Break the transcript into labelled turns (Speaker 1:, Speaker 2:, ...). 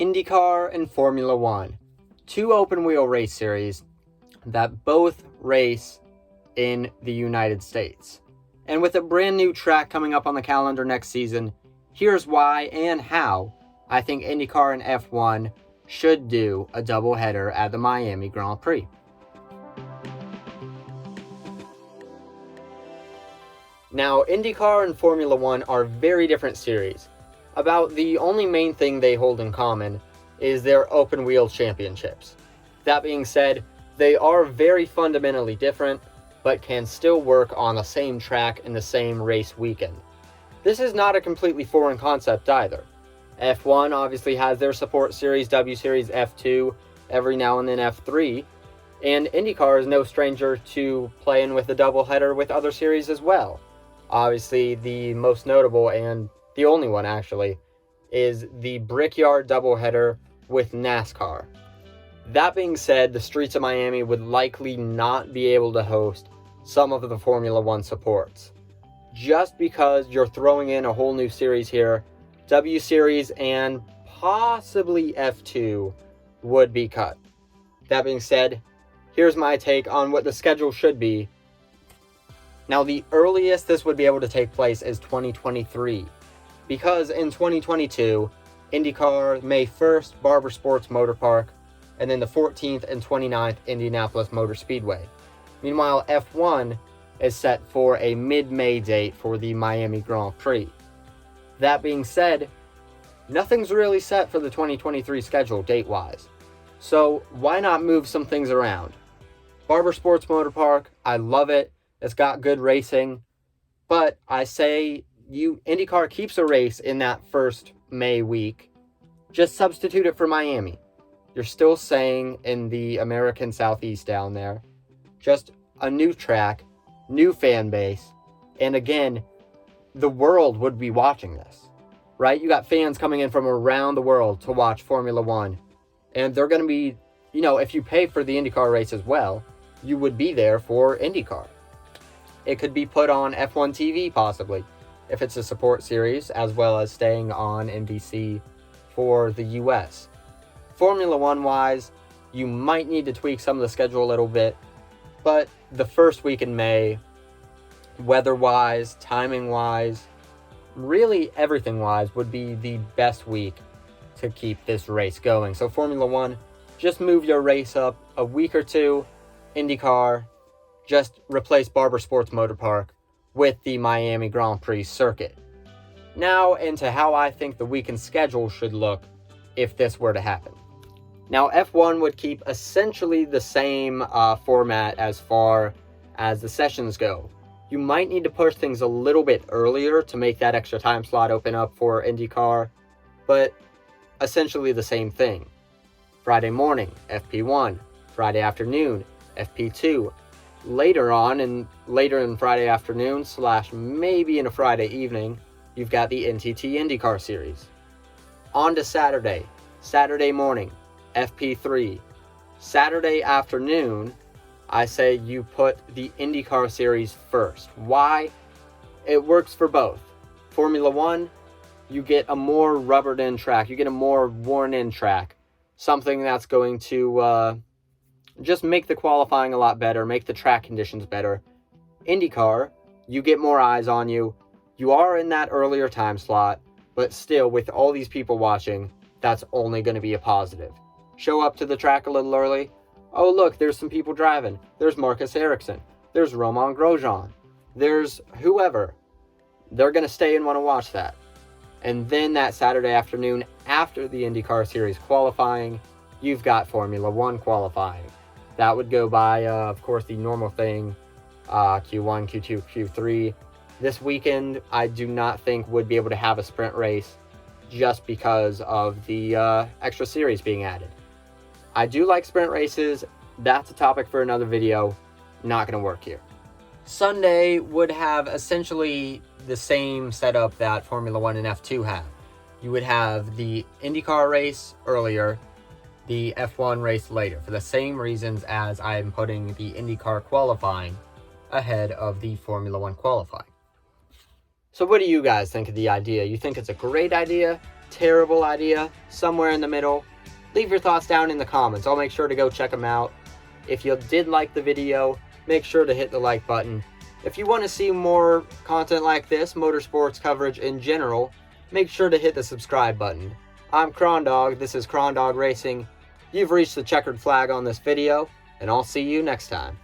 Speaker 1: IndyCar and Formula One, two open-wheel race series that both race in the United States. And with a brand new track coming up on the calendar next season, here's why and how I think IndyCar and F1 should do a doubleheader at the Miami Grand Prix. Now, IndyCar and Formula One are very different series. About the only main thing they hold in common is their open-wheel championships. That being said, they are very fundamentally different, but can still work on the same track in the same race weekend. This is not a completely foreign concept either. F1 obviously has their support series, W Series, F2, every now and then F3, and IndyCar is no stranger to playing with a doubleheader with other series as well. Obviously, the most notable, and the only one actually, is the Brickyard doubleheader with NASCAR. That being said, the streets of Miami would likely not be able to host some of the Formula One supports. Just because you're throwing in a whole new series here, W Series and possibly F2 would be cut. That being said, here's my take on what the schedule should be. Now, the earliest this would be able to take place is 2023, because in 2022, IndyCar, May 1st, Barber Sports Motor Park, and then the 14th and 29th, Indianapolis Motor Speedway. Meanwhile, F1 is set for a mid-May date for the Miami Grand Prix. That being said, nothing's really set for the 2023 schedule date-wise. So why not move some things around? Barber Sports Motor Park, I love it. It's got good racing. But I say IndyCar keeps a race in that first May week. Just substitute it for Miami. You're still staying in the American Southeast down there. Just a new track, new fan base, and again, the world would be watching this, right? You got fans coming in from around the world to watch Formula One, and they're going to be, if you pay for the IndyCar race as well, you would be there for IndyCar. It could be put on F1 TV possibly, if it's a support series, as well as staying on NBC for the US. Formula One wise, you might need to tweak some of the schedule a little bit, but the first week in May, weather-wise, timing-wise, really everything-wise, would be the best week to keep this race going. So Formula One, just move your race up a week or two. IndyCar, just replace Barber Sports Motor Park with the Miami Grand Prix circuit. Now into how I think the weekend schedule should look if this were to happen. Now, F1 would keep essentially the same format as far as the sessions go. You might need to push things a little bit earlier to make that extra time slot open up for IndyCar, but essentially the same thing. Friday morning, FP1. Friday afternoon, FP2. Later in Friday afternoon / maybe in a Friday evening, you've got the NTT IndyCar series. On to Saturday. Saturday morning, FP3. Saturday afternoon, I say you put the IndyCar series first. Why? It works for both. Formula One, you get a more rubbered in track. You get a more worn in track. Something that's going to just make the qualifying a lot better, make the track conditions better. IndyCar, you get more eyes on you. You are in that earlier time slot, but still with all these people watching, that's only going to be a positive. Show up to the track a little early. Oh, look, there's some people driving. There's Marcus Ericsson. There's Romain Grosjean. There's whoever. They're going to stay and want to watch that. And then that Saturday afternoon, after the IndyCar series qualifying, you've got Formula One qualifying. That would go by, of course, the normal thing, Q1, Q2, Q3. This weekend, I do not think would be able to have a sprint race just because of the extra series being added. I do like sprint races. That's a topic for another video. Not going to work here. Sunday would have essentially the same setup that Formula One and F2 have. You would have the IndyCar race earlier, the F1 race later, for the same reasons as I'm putting the IndyCar qualifying ahead of the Formula One qualifying. So what do you guys think of the idea? You think it's a great idea? terrible idea, somewhere in the middle? Leave your thoughts down in the comments. I'll make sure to go check them out. If you did like the video, make sure to hit the like button. If you want to see more content like this, motorsports coverage in general, make sure to hit the subscribe button. I'm Krondawg, this is Krondawg Racing. You've reached the checkered flag on this video, and I'll see you next time.